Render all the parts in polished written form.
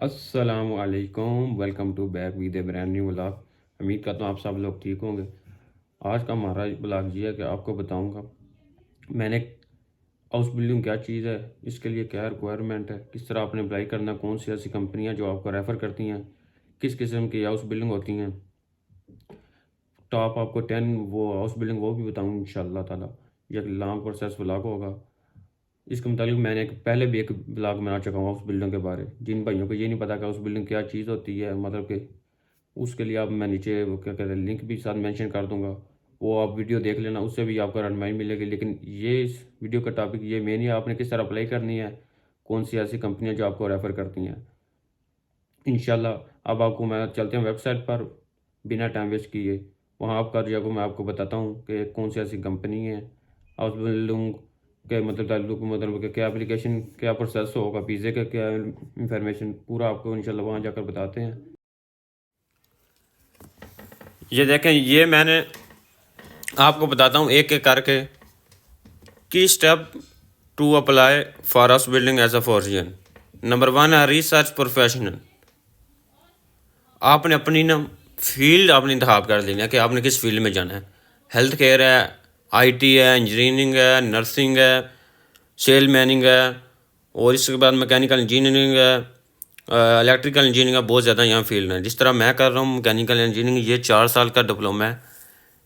अस्सलामुअलैकुम, welcome to back with a brand new vlog. उम्मीद करता हूँ आप सब लोग ठीक होंगे। आज का हमारा व्लॉग ये है कि आपको बताऊंगा मैंने हाउस बिल्डिंग क्या चीज़ है, इसके लिए क्या रिक्वायरमेंट है, किस तरह आपने अप्लाई करना, कौन सी ऐसी कंपनियां जो आपको रेफ़र करती हैं, किस किस्म की हाउस बिल्डिंग होती हैं। टॉप आपको 10 वो हाउस बिल्डिंग वो भी बताऊँ इंशाल्लाह ताला। ये एक लॉन्ग प्रोसेस व्लॉग होगा। इसके मुताबिक मैंने पहले भी एक ब्लॉग बना चुका हूँ हाउस बिल्डिंग के बारे। जिन भाइयों को ये नहीं पता कि हाउस बिल्डिंग क्या चीज़ होती है, मतलब कि उसके लिए आप मैं नीचे वो क्या कहते हैं लिंक भी साथ मेंशन कर दूंगा। वो आप वीडियो देख लेना, उससे भी आपको रहनुमाई मिलेगी। लेकिन ये इस वीडियो का टॉपिक ये मेन है, आपने किस तरह अप्लाई करनी है, कौन सी ऐसी कंपनियां जो आपको रेफ़र करती हैं इंशाल्लाह। अब आपको मैं चलते हैं वेबसाइट पर बिना टाइम वेस्ट किए। वहाँ आप कर जाओगे, मैं आपको बताता हूँ कि कौन सी ऐसी कंपनी है हाउस बिल्डिंग के मतलब ताल्लुक मतलब कि क्या एप्लीकेशन क्या प्रोसेस होगा, वीज़े का क्या इंफॉर्मेशन, पूरा आपको इंशाल्लाह वहाँ जाकर बताते हैं। ये देखें, ये मैंने आपको बताता हूँ एक एक करके की step to apply for house building as a foreigner. Number 1 है रिसर्च प्रोफेशनल। आपने अपनी ना फील्ड आपने इंतखाब कर लेना है कि आपने किस फील्ड में जाना है। हेल्थ केयर है, आईटी है, इंजीनियरिंग है, नर्सिंग है, सेल मैनिंग है, और इसके बाद मैकेनिकल इंजीनियरिंग है, इलेक्ट्रिकल इंजीनियरिंग है। बहुत ज़्यादा यहाँ फील्ड है। जिस तरह मैं कर रहा हूँ मैकेनिकल इंजीनियरिंग, ये 4 साल का डिप्लोमा है।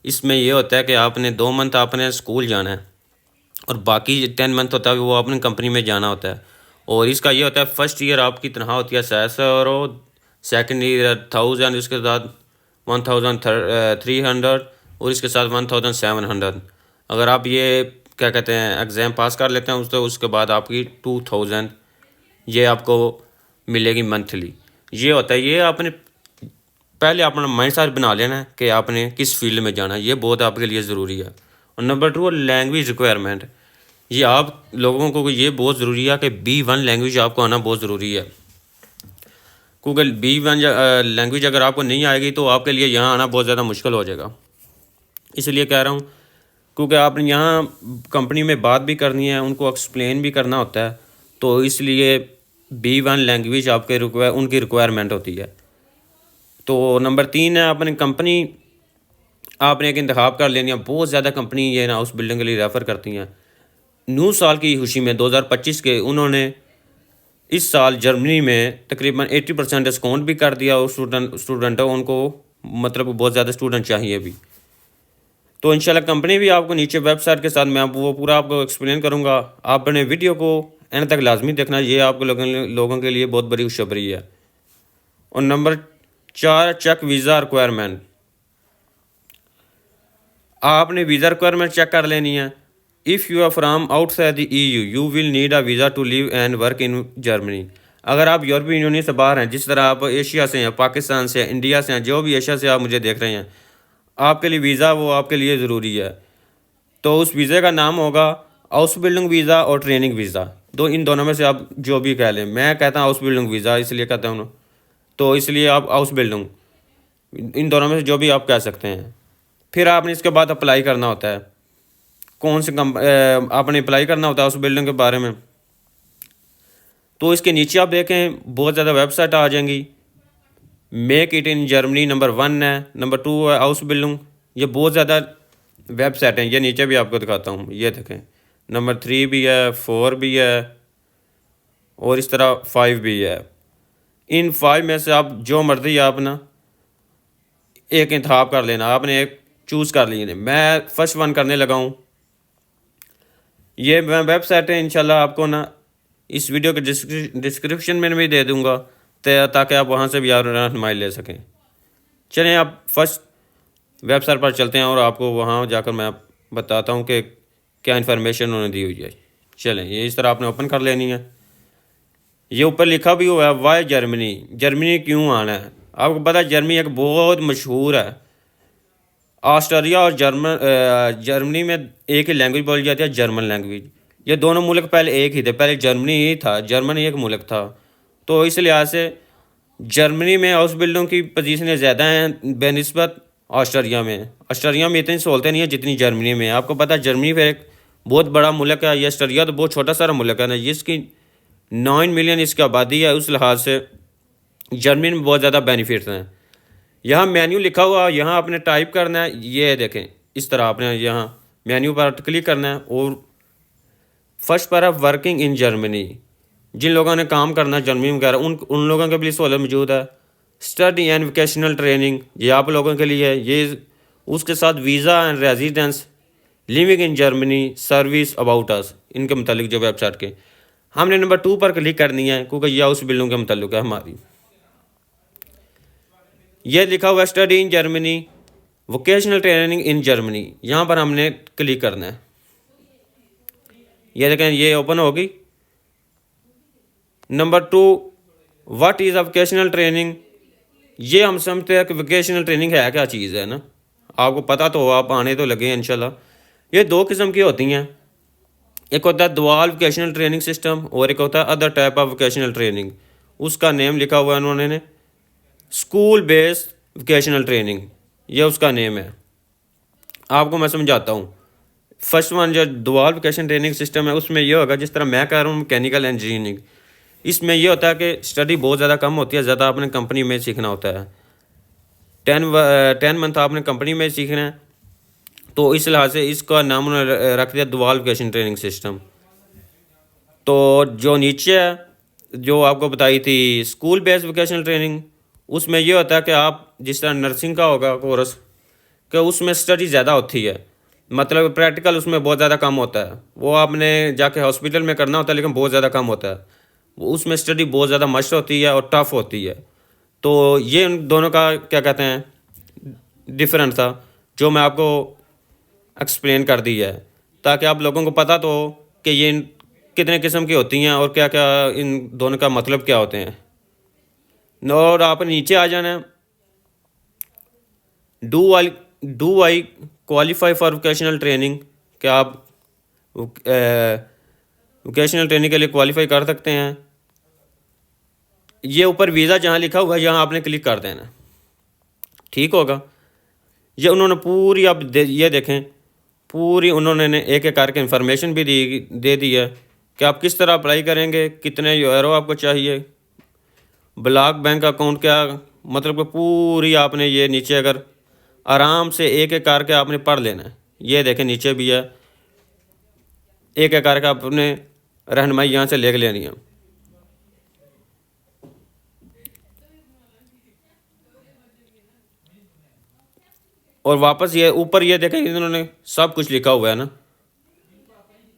इसमें ये होता है कि आपने 2 मंथ आपने स्कूल जाना है और बाकी 10 मंथ होता है वो आपने कंपनी में जाना होता है। और इसका ये होता है फर्स्ट ईयर आपकी तनख्वाह होती है 700 और सेकेंड ईयर 1000, इसके बाद 1300 और इसके साथ 1700। अगर आप ये क्या कहते हैं एग्ज़ाम पास कर लेते हैं तो उसके बाद आपकी 2000 ये आपको मिलेगी मंथली। ये होता है, ये आपने पहले अपना माइंड सेट बना लेना है कि आपने किस फील्ड में जाना है। ये बहुत आपके लिए ज़रूरी है। और नंबर 2 लैंग्वेज रिक्वायरमेंट। ये आप लोगों को ये बहुत ज़रूरी है कि B1 लैंग्वेज आपको आना बहुत ज़रूरी है। क्योंकि B1 लैंग्वेज अगर आपको नहीं आएगी तो आपके लिए यहाँ आना बहुत ज़्यादा मुश्किल हो जाएगा। इसलिए कह रहा हूँ, क्योंकि आपने यहाँ कंपनी में बात भी करनी है, उनको एक्सप्लेन भी करना होता है, तो इसलिए B1 लैंग्वेज आपके उनकी रिक्वायरमेंट होती है। तो नंबर 3 है अपनी कंपनी आपने एक इंतखाब कर लेनी है। बहुत ज़्यादा कंपनी ये ना हाउस बिल्डिंग के लिए रेफ़र करती हैं। न्यू साल की खुशी में 2025 के उन्होंने इस साल जर्मनी में तकरीबन 80% डिस्काउंट भी कर दिया। और स्टूडेंटों उनको मतलब बहुत ज़्यादा स्टूडेंट चाहिए भी। तो इंशाल्लाह कंपनी भी आपको नीचे वेबसाइट के साथ मैं वो पूरा आपको एक्सप्लेन करूँगा। आपने वीडियो को एंड तक लाजमी देखना, ये आपको लोगों के लिए बहुत बड़ी खुशखबरी है। और नंबर 4 चेक वीज़ा रिक्वायरमेंट। आपने वीज़ा रिक्वायरमेंट चेक कर लेनी है। If you are from outside the EU you will need a visa to live and work in Germany. अगर आप यूरोपियन यूनियन से बाहर हैं, जिस तरह आप एशिया से हैं, पाकिस्तान से हैं, इंडिया से हैं, जो भी एशिया से आप मुझे देख रहे हैं, आपके लिए वीज़ा वो आपके लिए ज़रूरी है। तो उस वीज़े का नाम होगा हाउस बिल्डिंग वीज़ा और ट्रेनिंग वीज़ा। इन दोनों में से आप जो भी कह लें। मैं कहता हूँ हाउस बिल्डिंग वीज़ा इसलिए कहता हूँ, तो इसलिए आप हाउस बिल्डिंग, इन दोनों में से जो भी आप कह सकते हैं। फिर आपने इसके बाद अप्लाई करना होता है। कौन से आपने अप्लाई करना होता है उस बिल्डिंग के बारे में। तो इसके नीचे आप देखें बहुत ज़्यादा वेबसाइट आ जाएंगी। Make it in Germany number 1 है, नंबर 2 है हाउस बिल्डिंग। ये बहुत ज़्यादा वेबसाइट हैं, ये नीचे भी आपको दिखाता हूँ। ये देखें नंबर 3 भी है, 4 भी है और इस तरह 5 भी है। इन 5 में से आप जो मर्ज़ी आप ना एक इंतखाब कर लेना। आपने एक चूज़ कर लीजिए। मैं फर्स्ट वन करने लगा हूँ। ये मैं वेबसाइट है, इंशाल्लाह आपको ना इस वीडियो के डिस्क्रिप्शन में भी दे दूँगा ताकि आप वहाँ से भी रहनुमाई ले सकें। चलें आप फर्स्ट वेबसाइट पर चलते हैं और आपको वहाँ जाकर मैं बताता हूँ कि क्या इन्फॉर्मेशन उन्होंने दी हुई है। चलें, ये इस तरह आपने ओपन कर लेनी है। ये ऊपर लिखा भी हुआ है वाई जर्मनी, जर्मनी क्यों आना है। आपको पता है जर्मनी एक बहुत मशहूर है। ऑस्ट्रेलिया और जर्मनी में एक ही लैंग्वेज बोली जाती है, जर्मन लैंग्वेज। ये दोनों मुल्क पहले एक ही थे, पहले जर्मनी ही था, जर्मनी एक मुल्क था। तो इस लिहाज से जर्मनी में हाउस बिल्डिंग की पोजीशनें ज़्यादा हैं बेनिस्बत ऑस्ट्रेलिया में। ऑस्ट्रेलिया में इतनी सहूलतें नहीं है जितनी जर्मनी में है। आपको पता है जर्मनी फिर एक बहुत बड़ा मुल्क है, ये ऑस्ट्रेलिया तो बहुत छोटा सारा मुल्क है ना, जिसकी 9 मिलियन इसकी आबादी है। उस लिहाज से जर्मनी में बहुत ज़्यादा बेनिफिट्स हैं। यहाँ मेन्यू लिखा हुआ, यहाँ आपने टाइप करना है, ये देखें इस तरह आपने यहाँ मेन्यू पर क्लिक करना है और फर्स्ट पर है वर्किंग इन जर्मनी। जिन लोगों ने काम करना है जर्मनी वगैरह उन लोगों के लिए सहूलत मौजूद है। स्टडी एंड वोकेशनल ट्रेनिंग, ये आप लोगों के लिए है। ये उसके साथ visa and residence, living in Germany, service about us, इनके मतलब जो वेबसाइट के हमने नंबर 2 पर क्लिक करनी है क्योंकि यह उस बिल्डिंग के मतलब है हमारी। ये लिखा हुआ study in Germany, vocational training in Germany, यहाँ पर हमने क्लिक करना है। ये देखें ये ओपन होगी। Number 2, what is a vocational training. ये हम समझते हैं कि वोकेशनल ट्रेनिंग है क्या चीज़ है ना, आपको पता तो हो, आप आने तो लगे हैं इंशाल्लाह। ये 2 किस्म की होती हैं, एक होता है दुआल वोकेशनल ट्रेनिंग सिस्टम और एक होता है other type of vocational training. उसका नेम लिखा हुआ है उन्होंने स्कूल बेस्ड वोकेशनल ट्रेनिंग, ये उसका नेम है। आपको मैं समझाता हूँ। फर्स्ट वन जो दुआल वोकेशनल ट्रेनिंग सिस्टम है उसमें ये होगा जिस तरह मैं कह रहा हूँ मैकेनिकल इंजीनियरिंग, इसमें यह होता है कि स्टडी बहुत ज़्यादा कम होती है, ज़्यादा आपने कंपनी में सीखना होता है। 10 मंथ आपने कंपनी में सीखना है, तो इस लिहाज से इसका नाम उन्होंने रख दिया दुआल वोकेशनल ट्रेनिंग सिस्टम। तो जो नीचे है जो आपको बताई थी स्कूल बेस्ड वोकेशनल ट्रेनिंग, उसमें यह होता है कि आप जिस तरह नर्सिंग का होगा कोर्स कि उसमें स्टडी ज़्यादा होती है, मतलब प्रैक्टिकल उसमें बहुत ज़्यादा कम होता है। वो आपने जाके हॉस्पिटल में करना होता है लेकिन बहुत ज़्यादा कम होता है। उसमें स्टडी बहुत ज़्यादा मस्ट होती है और टफ होती है। तो ये उन दोनों का क्या कहते हैं डिफरेंस था जो मैं आपको एक्सप्लेन कर दी है, ताकि आप लोगों को पता तो हो कि ये कितने किस्म की होती हैं और क्या क्या इन दोनों का मतलब क्या होते हैं। और आप नीचे आ जाना है। Do I qualify for vocational training, क्या आप वोकेशनल ट्रेनिंग के लिए क्वालिफाई कर सकते हैं। ये ऊपर वीज़ा जहाँ लिखा हुआ है यहाँ आपने क्लिक कर देना, ठीक होगा। ये उन्होंने पूरी आप ये देखें पूरी उन्होंने एक एक करके इन्फॉर्मेशन भी दे दी है कि आप किस तरह अप्लाई करेंगे, कितने यूरो आपको चाहिए, ब्लॉक बैंक अकाउंट क्या, मतलब कि पूरी आपने ये नीचे अगर आराम से एक एक करके आपने पढ़ लेना है। ये देखें नीचे भी है, एक एक करके आपने रहनुमाई यहाँ से ले लेनी है। और वापस ये ऊपर ये देखें इन्होंने सब कुछ लिखा हुआ है ना।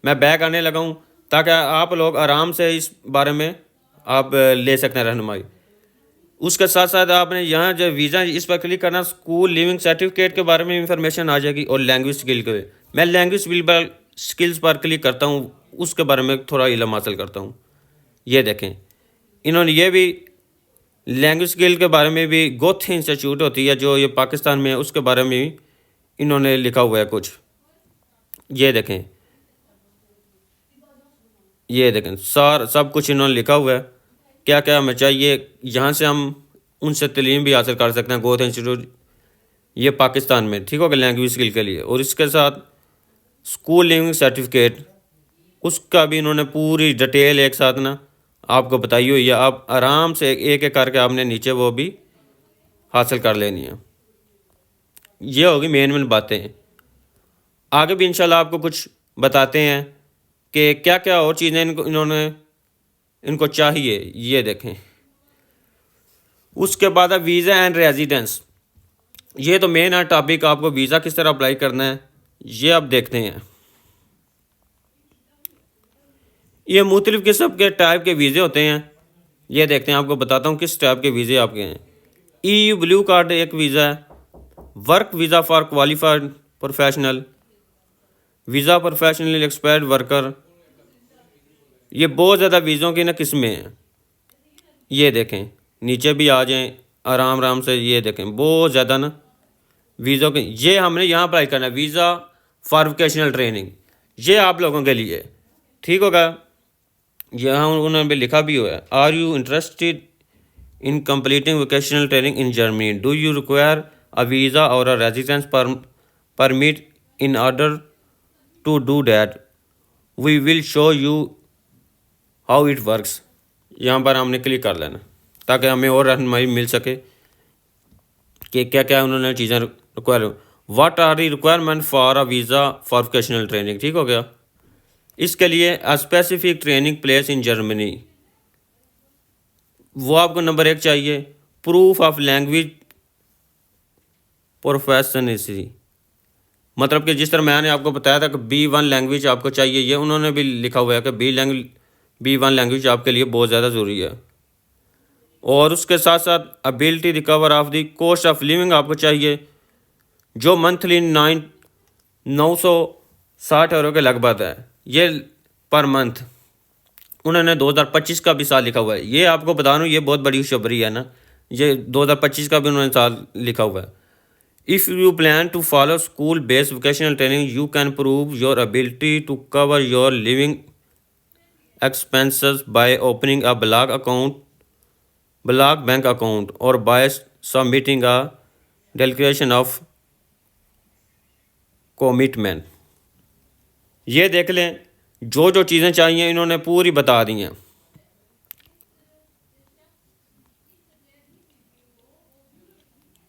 मैं बैक आने लगा हूँ ताकि आप लोग आराम से इस बारे में आप ले सकते हैं रहनुमाई। उसके साथ साथ आपने यहाँ जो वीज़ा इस पर क्लिक करना, स्कूल लिविंग सर्टिफिकेट के बारे में इंफॉर्मेशन आ जाएगी और लैंग्वेज स्किल के। मैं लैंग्वेज स्किल्स पर क्लिक करता हूँ, उसके बारे में थोड़ा इल्म हासिल करता हूँ। ये देखें इन्होंने ये भी लैंग्वेज स्किल के बारे में भी गोथ इंस्टीट्यूट होती है जो ये पाकिस्तान में है, उसके बारे में भी इन्होंने लिखा हुआ है कुछ। ये देखें सब कुछ इन्होंने लिखा हुआ है क्या क्या हमें चाहिए। यहाँ से हम उनसे तालीम भी हासिल कर सकते हैं गोथ इंस्टीट्यूट, ये पाकिस्तान में, ठीक होगा, लैंग्वेज स्किल के लिए। और इसके साथ स्कूल लिविंग सर्टिफिकेट, उसका भी इन्होंने पूरी डिटेल एक साथ ना आपको बताई हुई है। आप आराम से एक एक करके आपने नीचे वो भी हासिल कर लेनी है। ये होगी मेन बातें। आगे भी इंशाल्लाह आपको कुछ बताते हैं कि क्या क्या और चीज़ें इनको चाहिए। ये देखें उसके बाद अब वीज़ा एंड रेजिडेंस, ये तो मेन है टॉपिक। आपको वीज़ा किस तरह अप्लाई करना है ये आप देखते हैं। ये मुख्तलिफ़ किस्म के टाइप के वीज़े होते हैं। ये देखते हैं, आपको बताता हूँ किस टाइप के वीज़े आपके हैं। EU ब्लू कार्ड एक वीज़ा है, work visa for qualified professional, visa professional expert worker. ये बहुत ज़्यादा वीज़ों की ना किस्में हैं। ये देखें नीचे भी आ जाएं आराम से। ये देखें बहुत ज़्यादा ना वीज़ों के, ये हमने यहाँ अप्लाई करना है वीज़ा फॉर वोकेशनल ट्रेनिंग, ये आप लोगों के लिए, ठीक होगा। यहाँ उन्होंने भी लिखा भी हुआ है, are you interested in completing vocational training in Germany, do you require a visa or a residence permit in order to do that, we will show you how it works. यहाँ पर हमने क्लिक कर लेना। ताकि हमें और रहनुमाई मिल सके कि क्या क्या उन्होंने चीज़ें require. What are the requirement for a visa for vocational training, ठीक हो गया। इसके लिए a specific training place in Germany, वो आपको नंबर 1 चाहिए। प्रूफ ऑफ लैंग्वेज प्रोफेशनसी, मतलब कि जिस तरह मैंने आपको बताया था कि B1 लैंग्वेज आपको चाहिए, ये उन्होंने भी लिखा हुआ है कि B1 लैंग्वेज आपके लिए बहुत ज़्यादा ज़रूरी है। और उसके साथ साथ ability recover of the cost of living आपको चाहिए, जो मंथली 960 € के लगभग है, ये पर मंथ। उन्होंने 2025 का भी साल लिखा हुआ है। ये आपको बता रहा हूँ, ये बहुत बड़ी खुशखबरी है ना, ये 2025 का भी उन्होंने साल लिखा हुआ है। If you plan to follow school based vocational training you can prove your ability to cover your living expenses by opening a block bank account or by submitting a declaration of commitment। ये देख लें, जो जो चीज़ें चाहिए इन्होंने पूरी बता दी हैं।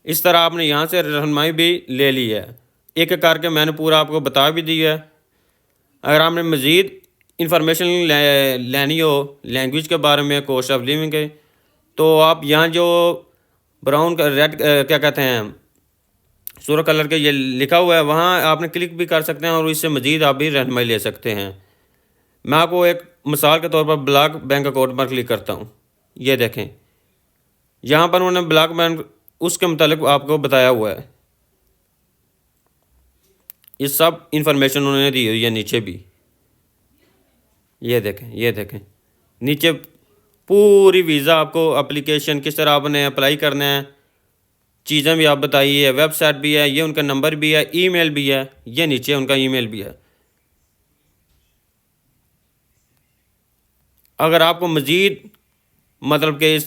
इस तरह आपने यहाँ से रहनुमाई भी ले ली है, एक एक करके मैंने पूरा आपको बता भी दिया है। अगर आपने मज़ीद इंफॉर्मेशन लेनी हो लैंग्वेज के बारे में, कॉस्ट ऑफ लिविंग के, तो आप यहाँ जो ब्राउन का रेड क्या कहते हैं सूरज कलर के ये लिखा हुआ है, वहाँ आपने क्लिक भी कर सकते हैं और इससे मज़ीद आप भी रहनुमाई ले सकते हैं। मैं आपको एक मिसाल के तौर पर ब्लॉक बैंक अकाउंट पर क्लिक करता हूँ। ये देखें, यहाँ पर उन्होंने ब्लॉक बैंक उसके मुतालिक आपको बताया हुआ है, ये सब इंफॉर्मेशन उन्होंने दी हुई है नीचे भी। ये देखें नीचे पूरी वीज़ा आपको एप्लीकेशन किस तरह आपने अप्लाई करना है, चीज़ें भी आप बताई है, वेबसाइट भी है, ये उनका नंबर भी है, ईमेल भी है, ये नीचे उनका ईमेल भी है। अगर आपको मज़ीद मतलब कि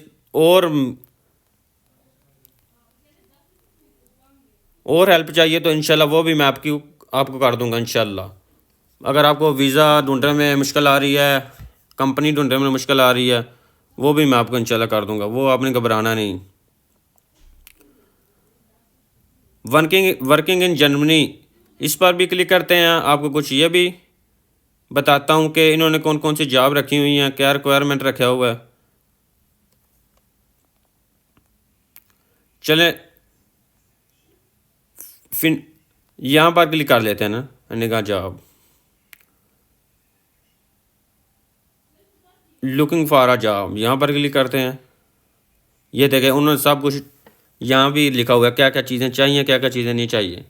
और हेल्प चाहिए तो इंशाल्लाह वो भी मैं आपको कर दूंगा इंशाल्लाह। अगर आपको वीज़ा ढूंढने में मुश्किल आ रही है, कंपनी ढूंढने में मुश्किल आ रही है, वो भी मैं आपको इंशाल्लाह कर दूंगा, वो आपने घबराना नहीं। वर्किंग इन जर्मनी, इस पर भी क्लिक करते हैं। आपको कुछ ये भी बताता हूँ कि इन्होंने कौन कौन सी जॉब रखी हुई हैं, क्या रिक्वायरमेंट रखा हुआ है। चलें फिर यहाँ पर क्लिक कर लेते हैं ना, निगाह job looking for a job, यहाँ पर क्लिक करते हैं। ये देखें उन्होंने सब कुछ यहाँ भी लिखा हुआ है, क्या क्या चीज़ें चाहिए, क्या क्या चीज़ें नहीं चाहिए।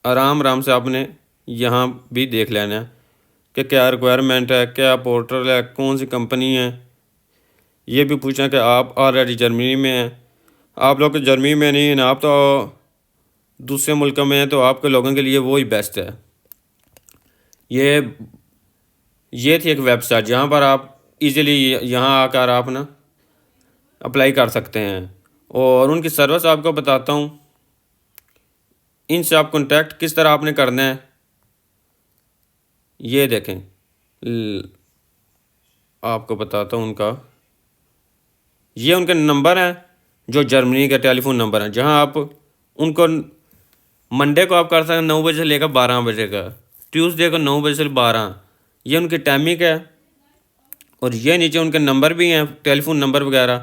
आराम से आपने यहाँ भी देख लेना है कि क्या रिक्वायरमेंट है, क्या पोर्टल है, कौन सी कंपनी है। ये भी पूछना कि आप ऑलरेडी जर्मनी में हैं। आप लोग जर्मनी में नहीं हैं, आप तो दूसरे मुल्कों में हैं, तो आपके लोगों के लिए वो ही बेस्ट है। ये थी एक वेबसाइट जहाँ पर आप इजीली यहाँ आकर आप ना अप्लाई कर सकते हैं। और उनकी सर्विस आपको बताता हूँ, इनसे आप कांटेक्ट किस तरह आपने करना है। ये देखें आपको बताता हूँ उनका, ये उनके नंबर हैं जो जर्मनी का टेलीफोन नंबर है, जहाँ आप उनको मंडे को आप कर सकते हैं 9 बजे से लेकर 12 बजे का, ट्यूसडे को 9 बजे से 12, ये उनकी टाइमिंग है। और ये नीचे उनके नंबर भी हैं, टेलीफोन नंबर वगैरह,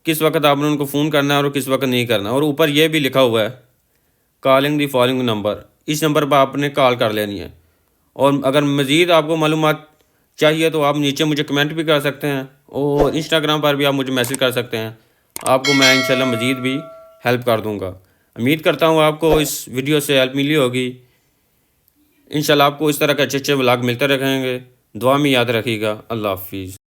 किस वक्त आपने उनको फ़ोन करना है और किस वक्त नहीं करना। और ऊपर ये भी लिखा हुआ है कॉलिंग दी फॉलोइंग नंबर, इस नंबर पर आपने कॉल कर लेनी है। और अगर मज़ीद आपको मालूमात चाहिए तो आप नीचे मुझे कमेंट भी कर सकते हैं, और इंस्टाग्राम पर भी आप मुझे मैसेज कर सकते हैं, आपको मैं इंशाल्लाह मज़ीद भी हेल्प कर दूंगा। उम्मीद करता हूँ आपको इस वीडियो से हेल्प मिली होगी। इंशाल्लाह आपको इस तरह के अच्छे अच्छे व्लॉग मिलते रहेंगे। दुआ में याद रखिएगा। अल्लाह हाफिज़।